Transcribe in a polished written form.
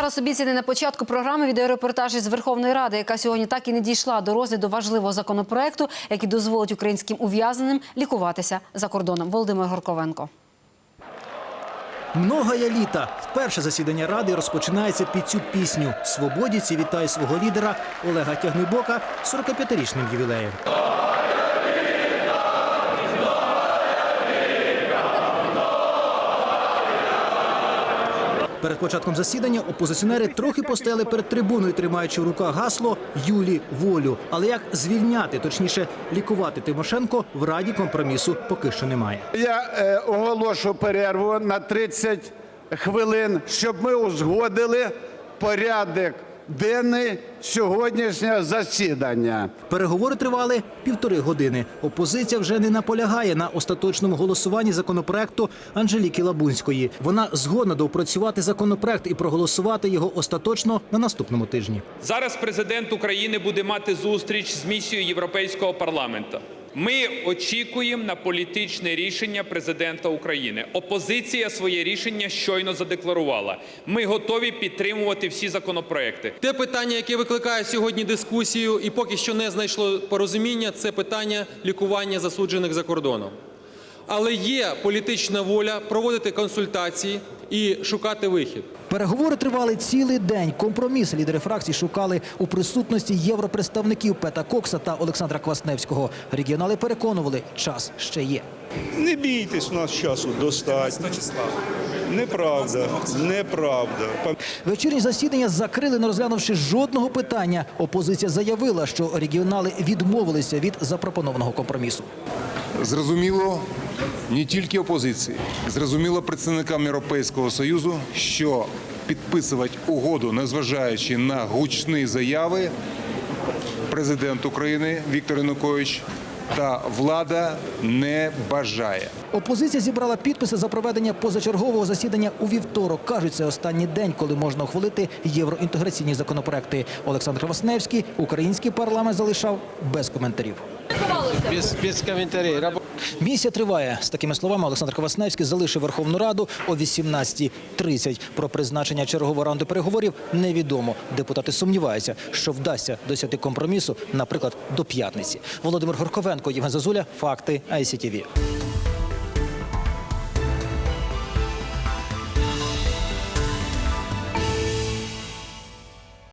Зараз обіцяний на початку програми відеорепортаж із Верховної Ради, яка сьогодні так і не дійшла до розгляду важливого законопроекту, який дозволить українським ув'язненим лікуватися за кордоном. Володимир Горковенко. Многое літа. Вперше засідання Ради розпочинається під цю пісню. Свободівці вітає свого лідера Олега Тягнибока 45-річним ювілеєм. Перед початком засідання опозиціонери трохи постояли перед трибуною, тримаючи в руках гасло «Юлі волю». Але як звільняти, точніше лікувати Тимошенко, в Раді компромісу поки що немає. Я оголошу перерву на 30 хвилин, щоб ми узгодили порядок денний сьогоднішнього засідання. Переговори тривали 1,5 години. Опозиція вже не наполягає на остаточному голосуванні законопроекту Анжеліки Лабунської. Вона згодна доопрацювати законопроект і проголосувати його остаточно на наступному тижні. Зараз президент України буде мати зустріч з місією Європейського парламенту. Ми очікуємо на політичне рішення президента України. Опозиція своє рішення щойно задекларувала. Ми готові підтримувати всі законопроекти. Те питання, яке викликає сьогодні дискусію і поки що не знайшло порозуміння, це питання лікування засуджених за кордоном. Але є політична воля проводити консультації і шукати вихід. Переговори тривали цілий день. Компроміс лідери фракцій шукали у присутності європредставників Пета Кокса та Олександра Квасневського. Регіонали переконували, час ще є. Не бійтесь, у нас часу достатньо. Неправда, неправда. Вечірнє засідання закрили, не розглянувши жодного питання. Опозиція заявила, що регіонали відмовилися від запропонованого компромісу. Зрозуміло не тільки опозиції, зрозуміло представникам Європейського Союзу, що підписувати угоду, незважаючи на гучні заяви, президент України Віктор Янукович та влада не бажає. Опозиція зібрала підписи за проведення позачергового засідання у вівторок. Кажуть, це останній день, коли можна ухвалити євроінтеграційні законопроекти. Олександр Квасневський український парламент залишав без коментарів. Без коментарів. Місія триває. З такими словами Олександр Квасневський залишив Верховну Раду о 18:30. Про призначення чергового раунду переговорів невідомо. Депутати сумніваються, що вдасться досягти компромісу, наприклад, до п'ятниці. Володимир Горковенко, Євген Зазуля, Факти, ICTV.